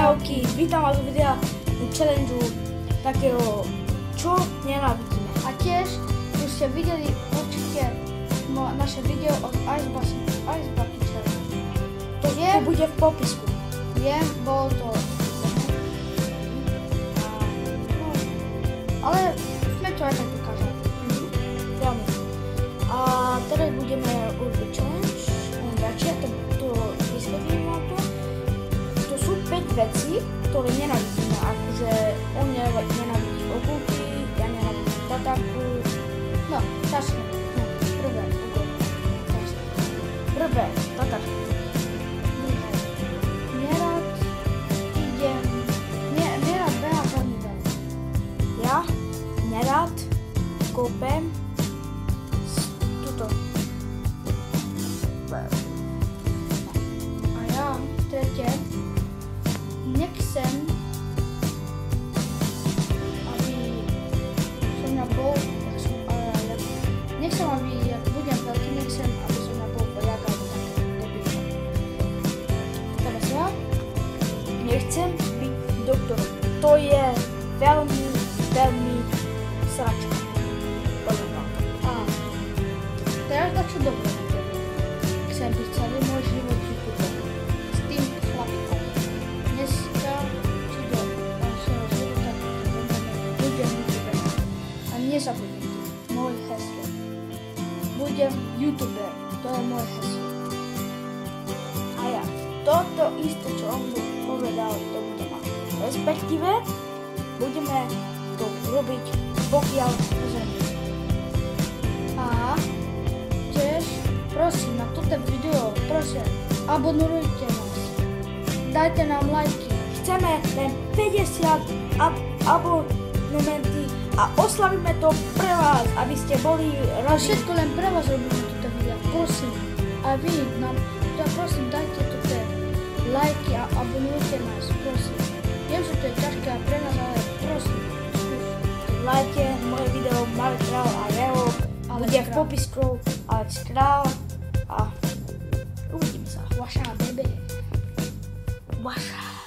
Čauky, vítam vás u videa u challengeu takého, čo nenávidíme. A tiež už ste videli určite naše video od Ice Bucket Challenge. To bude v popisku. Viem, bolo to... Ale sme to aj tak dokázali. Veľmi. A teraz budeme urobiť challenge. To vysvetlím vám to. To sú 5 vecí, ktoré nenávidíme. Akože on nenávidí okulky, ja nenávidím tatarku. No, začne. No, prvé okulky. Prvé, tatarku. Nerad idem... Nerad behám veľmi veľa. Ja nerad kopem tuto. A ja, tretie, nechcem, aby som mňa bol, nechcem, aby, jak budem veľký, nechcem, aby som mňa bol vojak alebo také debilné. Teraz ja nechcem byť doktorom. To je veľmi, veľmi sračka. A teraz dačo dobré. Chcem byť celý môj život youtuber. S tým chlapkom. Dneska, či do našeho života, budem youtuber. A nezabudnem to. Môj heslo. Budem youtuber. To je môj heslo. A ja toto isté, čo on mu povedal, to budem mať. Respektíve budeme to robiť pokiaľ zemi. A tiež, prosím, na toto video, prosím, abonujte nás. Dajte nám lajky. Chceme len 50 abonementy a oslavíme to pre vás, aby ste boli A radi. všetko len pre vás robíme toto video, prosím. A vy nám, prosím, dajte toto lajky a abonujte nás, prosím. Viem, že to je ťažké a pre nás, ale prosím, skús. Lajte moje video Marek Král a jeho. Bude v popisku Alex Král a uvidím sa. Vaša bebe. Vaša.